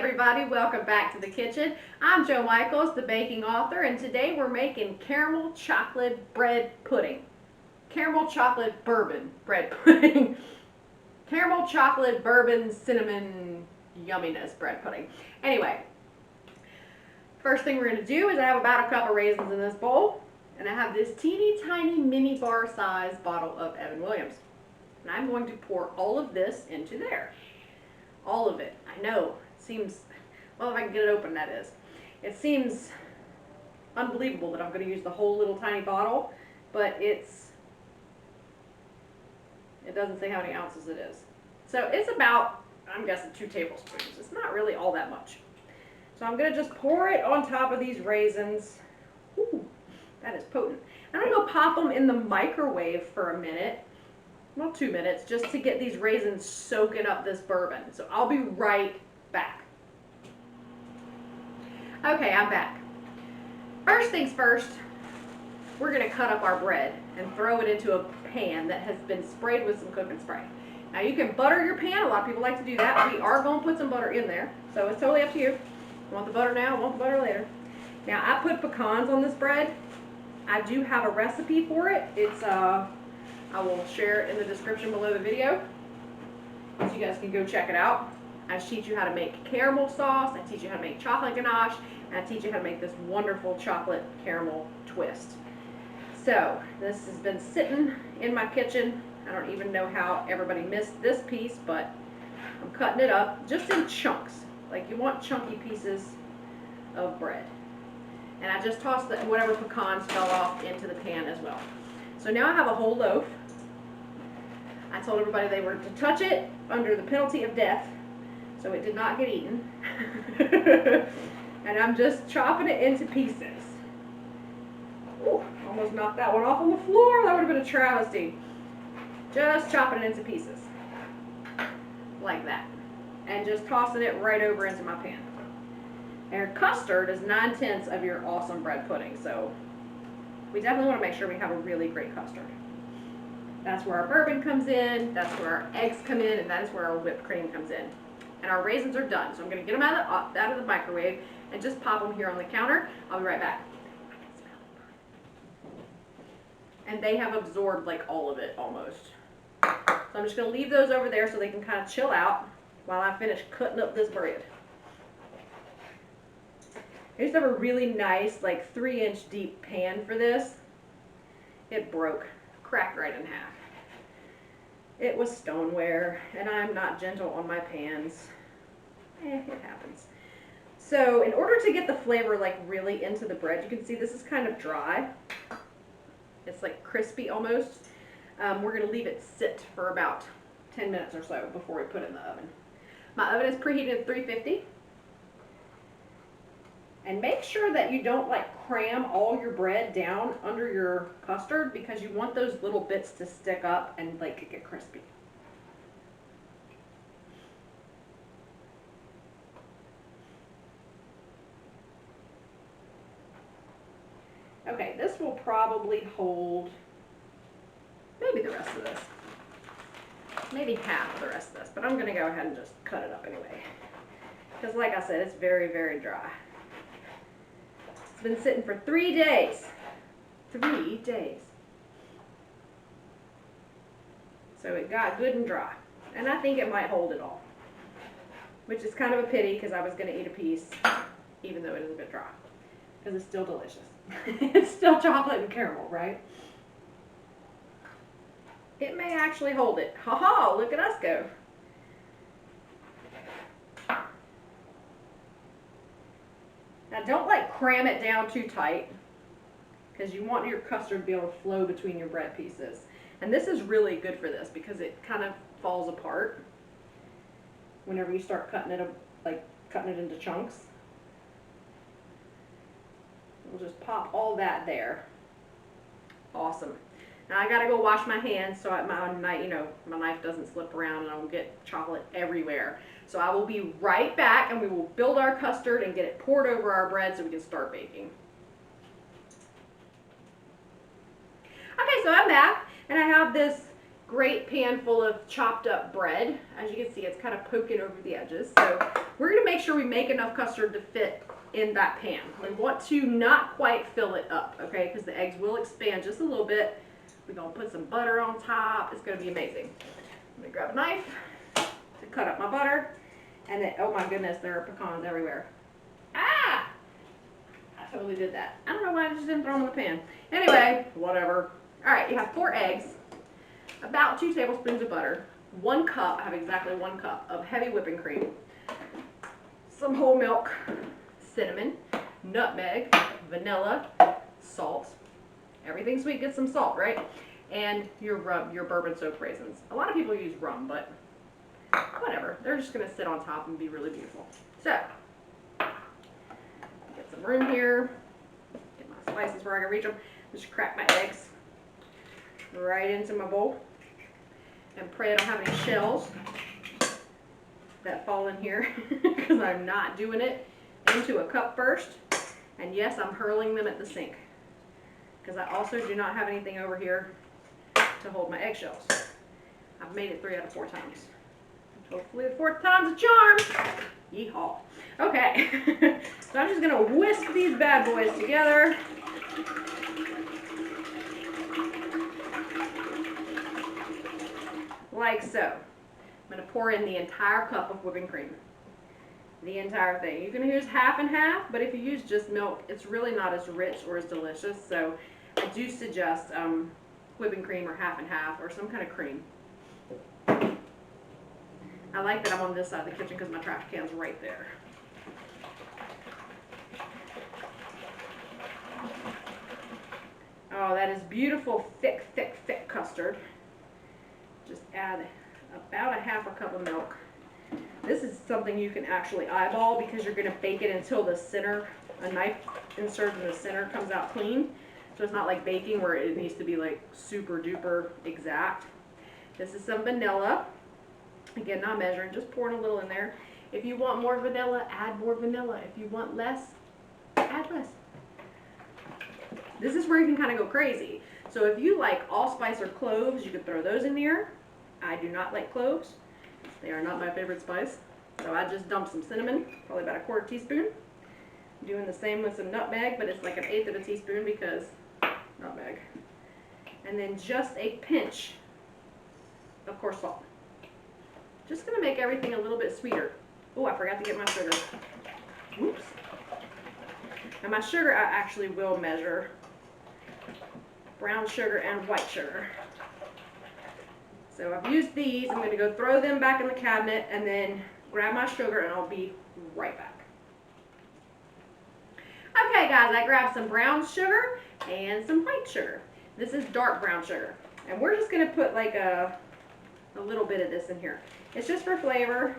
everybody, welcome back to the kitchen. I'm Jo Michaels, the baking author, and today we're making caramel chocolate bread pudding. Caramel chocolate bourbon bread pudding. Caramel chocolate bourbon cinnamon yumminess bread pudding. Anyway, first thing we're going to do is I have about a cup of raisins in this bowl, and I have this teeny tiny mini bar size bottle of Evan Williams. And I'm going to pour all of this into there. All of it. I know. Seems, well, if I can get it open, that is. It seems unbelievable that I'm going to use the whole little tiny bottle, but it doesn't say how many ounces it is. So it's about, I'm guessing, 2 tablespoons. It's not really all that much. So I'm going to just pour it on top of these raisins. Ooh, that is potent. I'm going to go pop them in the microwave for a minute. Well, 2 minutes, just to get these raisins soaking up this bourbon. So I'll be right back. Okay, I'm back. First things first, we're going to cut up our bread and throw it into a pan that has been sprayed with some cooking spray. Now you can butter your pan. A lot of people like to do that. We are going to put some butter in there, so it's totally up to you. You want the butter now, want the butter later. Now I put pecans on this bread. I do have a recipe for it. It's I will share it in the description below the video, so you guys can go check it out. I teach you how to make caramel sauce, I teach you how to make chocolate ganache, and I teach you how to make this wonderful chocolate caramel twist. So this has been sitting in my kitchen. I don't even know how everybody missed this piece, but I'm cutting it up just in chunks. Like you want chunky pieces of bread. And I just tossed whatever pecans fell off into the pan as well. So now I have a whole loaf. I told everybody they were to touch it under the penalty of death, so it did not get eaten. And I'm just chopping it into pieces. Ooh, almost knocked that one off on the floor. That would have been a travesty. Just chopping it into pieces. Like that. And just tossing it right over into my pan. And custard is 9/10 of your awesome bread pudding, so we definitely want to make sure we have a really great custard. That's where our bourbon comes in, that's where our eggs come in, and that is where our whipped cream comes in. And our raisins are done, so I'm going to get them out of the microwave and just pop them here on the counter. I'll be right back. And they have absorbed like all of it almost. So I'm just going to leave those over there so they can kind of chill out while I finish cutting up this bread. I used to have a really nice, like 3-inch deep pan for this. It broke, cracked right in half. It was stoneware, and I'm not gentle on my pans. It happens. So in order to get the flavor like really into the bread, you can see this is kind of dry. It's like crispy almost. We're going to leave it sit for about 10 minutes or so before we put it in the oven. My oven is preheated at 350. And make sure that you don't like cram all your bread down under your custard, because you want those little bits to stick up and like get crispy. Okay, this will probably hold maybe the rest of this. Maybe half of the rest of this, but I'm going to go ahead and just cut it up anyway. Because like I said, it's very, very dry. It's been sitting for 3 days. 3 days. So it got good and dry. And I think it might hold it all. Which is kind of a pity, because I was going to eat a piece, even though it is a bit dry. Because it's still delicious. It's still chocolate and caramel, right? It may actually hold it. Ha ha, look at us go. Now don't like cram it down too tight, because you want your custard to be able to flow between your bread pieces. And this is really good for this because it kind of falls apart whenever you start cutting it into chunks. We'll just pop all that there. Awesome. Now I gotta go wash my hands so my knife doesn't slip around and I don't get chocolate everywhere. So I will be right back, and we will build our custard and get it poured over our bread so we can start baking. Okay, so I'm back, and I have this great pan full of chopped up bread. As you can see, it's kind of poking over the edges. So we're going to make sure we make enough custard to fit in that pan. We want to not quite fill it up, okay, because the eggs will expand just a little bit. We're going to put some butter on top. It's going to be amazing. Let me grab a knife to cut up my butter. And then, oh my goodness, there are pecans everywhere. Ah! I totally did that. I don't know why I just didn't throw them in the pan. Anyway, whatever. All right, you have 4 eggs, about 2 tablespoons of butter, 1 cup, I have exactly 1 cup of heavy whipping cream, some whole milk, cinnamon, nutmeg, vanilla, salt. Everything sweet gets some salt, right? And your bourbon soaked raisins. A lot of people use rum, but whatever. They're just going to sit on top and be really beautiful. So, get some room here. Get my slices where I can reach them. Just crack my eggs right into my bowl. And pray I don't have any shells that fall in here because I'm not doing it into a cup first. And yes, I'm hurling them at the sink because I also do not have anything over here to hold my eggshells. I've made it 3 out of 4 times. Hopefully the 4th time's a charm. Yeehaw. Okay, so I'm just gonna whisk these bad boys together. Like so. I'm going to pour in the entire cup of whipping cream. The entire thing. You can use half and half, but if you use just milk, it's really not as rich or as delicious. So I do suggest whipping cream or half and half or some kind of cream. I like that I'm on this side of the kitchen because my trash can's right there. Oh, that is beautiful, thick, thick, thick custard. Just add about a half a cup of milk. This is something you can actually eyeball because you're going to bake it until the center, a knife insert in the center comes out clean. So it's not like baking where it needs to be like super duper exact. This is some vanilla. Again, not measuring, just pouring a little in there. If you want more vanilla, add more vanilla. If you want less, add less. This is where you can kind of go crazy. So if you like allspice or cloves, you could throw those in there. I do not like cloves. They are not my favorite spice. So I just dumped some cinnamon, probably about a 1/4 teaspoon. I'm doing the same with some nutmeg, but it's like 1/8 of a teaspoon because nutmeg. And then just a pinch of coarse salt. Just going to make everything a little bit sweeter. Oh, I forgot to get my sugar. Oops. And my sugar I actually will measure. Brown sugar and white sugar. So I've used these. I'm going to go throw them back in the cabinet and then grab my sugar and I'll be right back. Okay guys, I grabbed some brown sugar and some white sugar. This is dark brown sugar. And we're just going to put like a little bit of this in here. It's just for flavor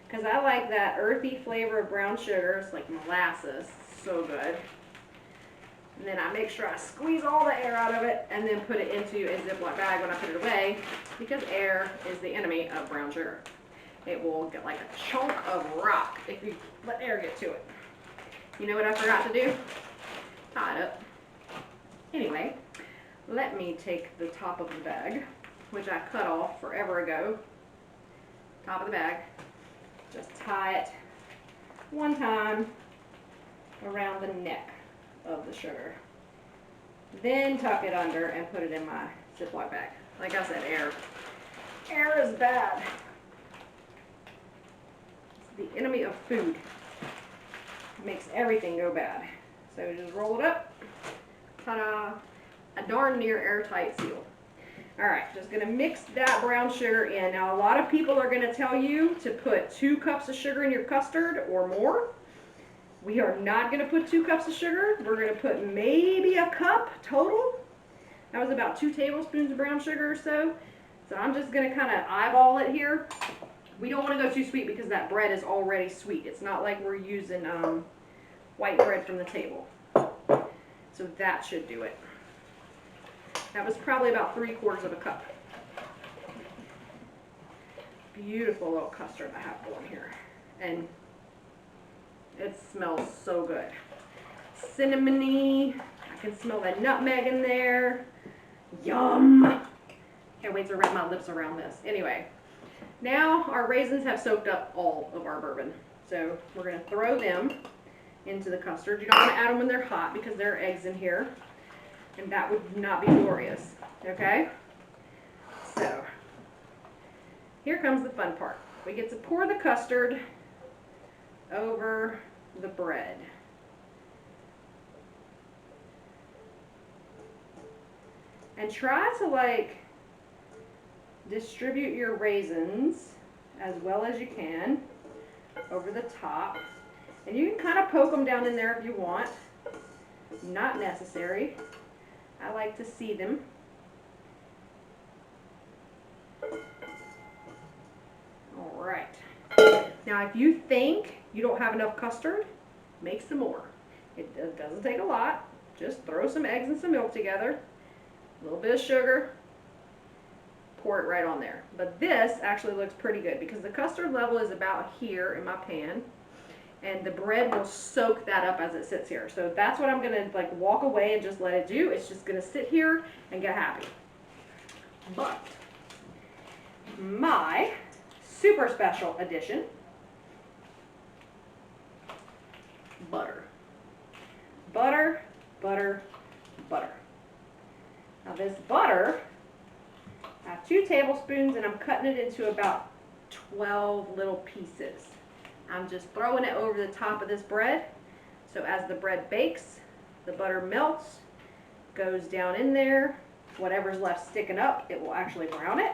because I like that earthy flavor of brown sugar. It's like molasses. So good. And then I make sure I squeeze all the air out of it and then put it into a Ziploc bag when I put it away because air is the enemy of brown sugar. It will get like a chunk of rock if you let air get to it. You know what I forgot to do? Tie it up. Anyway, let me take the top of the bag, which I cut off forever ago. Top of the bag. Just tie it one time around the neck of the sugar. Then tuck it under and put it in my Ziploc bag. Like I said, air. Air is bad. It's the enemy of food. It makes everything go bad. So just roll it up. Ta-da! A darn near airtight seal. Alright, just going to mix that brown sugar in. Now a lot of people are going to tell you to put 2 cups of sugar in your custard or more. We are not going to put 2 cups of sugar. We're going to put maybe a cup total. That was about 2 tablespoons of brown sugar or so. So I'm just going to kind of eyeball it here. We don't want to go too sweet because that bread is already sweet. It's not like we're using white bread from the table. So that should do it. That was probably about 3/4 of a cup. Beautiful little custard I have going here. And it smells so good. Cinnamony. I can smell that nutmeg in there. Yum. Can't wait to wrap my lips around this. Anyway, Now our raisins have soaked up all of our bourbon. So we're going to throw them into the custard. You don't want to add them when they're hot because there are eggs in here, and that would not be glorious. Okay? So here comes the fun part. We get to pour the custard over the bread. And try to like distribute your raisins as well as you can over the top. And you can kind of poke them down in there if you want. Not necessary. I like to see them. All right. Now if you think you don't have enough custard, make some more. It doesn't take a lot. Just throw some eggs and some milk together. A little bit of sugar, pour it right on there. But this actually looks pretty good because the custard level is about here in my pan, and the bread will soak that up as it sits here. So that's what I'm gonna like walk away and just let it do. It's just gonna sit here and get happy. But my super special addition, butter. Butter, butter, butter. Now this butter, I have 2 tablespoons and I'm cutting it into about 12 little pieces. I'm just throwing it over the top of this bread. So as the bread bakes, the butter melts, goes down in there. Whatever's left sticking up, it will actually brown it.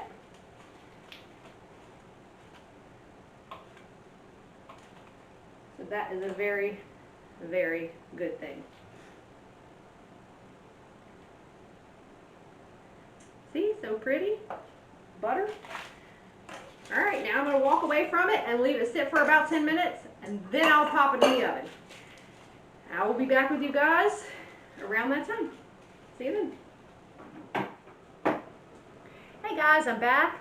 So that is a very, very good thing. See, so pretty. Butter. All right, now I'm going to walk away from it and leave it sit for about 10 minutes, and then I'll pop it in the oven. I will be back with you guys around that time. See you then. Hey guys, I'm back.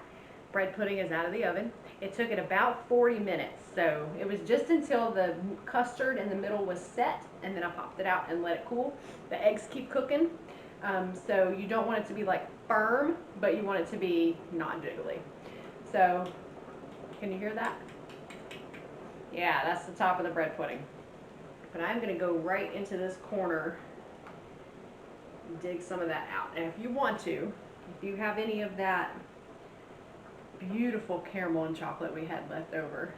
Bread pudding is out of the oven. It took it about 40 minutes, so it was just until the custard in the middle was set, and then I popped it out and let it cool. The eggs keep cooking. So you don't want it to be like firm, but you want it to be non-jiggly. So, can you hear that? Yeah, that's the top of the bread pudding. But I'm going to go right into this corner and dig some of that out. And if you want to, if you have any of that beautiful caramel and chocolate we had left over,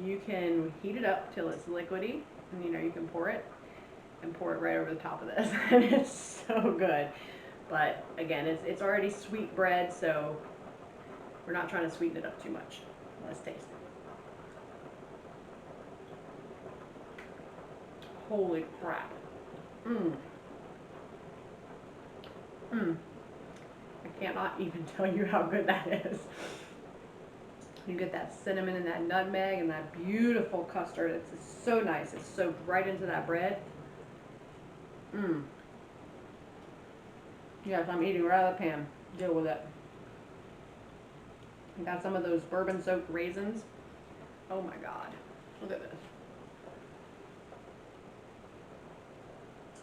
you can heat it up till it's liquidy, and you can pour it. And pour it right over the top of this. And it's so good. But again, it's already sweet bread, so we're not trying to sweeten it up too much. Let's taste it. Holy crap. I cannot even tell you how good that is. You get that cinnamon and that nutmeg and that beautiful custard. It's so nice. It's soaked right into that bread. Yes, I'm eating right out of the pan. Deal with it. I got some of those bourbon soaked raisins. Oh my God. Look at this.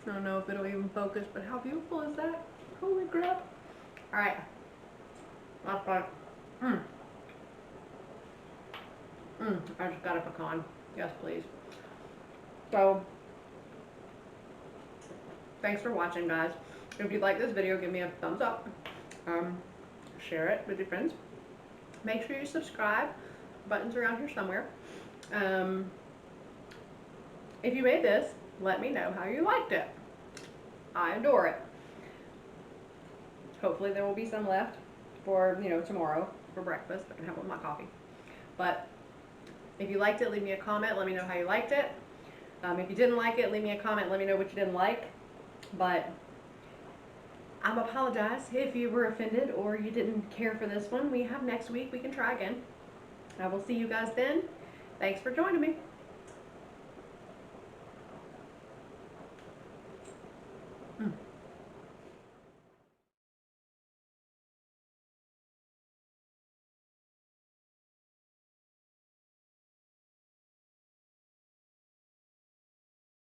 I don't know if it'll even focus, but how beautiful is that? Holy crap. Alright. Last part. I just got a pecan. Yes, please. So, thanks for watching, guys. If you like this video, give me a thumbs up. Share it with your friends. Make sure you subscribe. Button's around here somewhere. If you made this, let me know how you liked it. I adore it. Hopefully there will be some left for, tomorrow for breakfast. I can have it with my coffee. But if you liked it, leave me a comment. Let me know how you liked it. If you didn't like it, leave me a comment. Let me know what you didn't like. But I apologize if you were offended or you didn't care for this one. We have next week. We can try again. I will see you guys then. Thanks for joining me.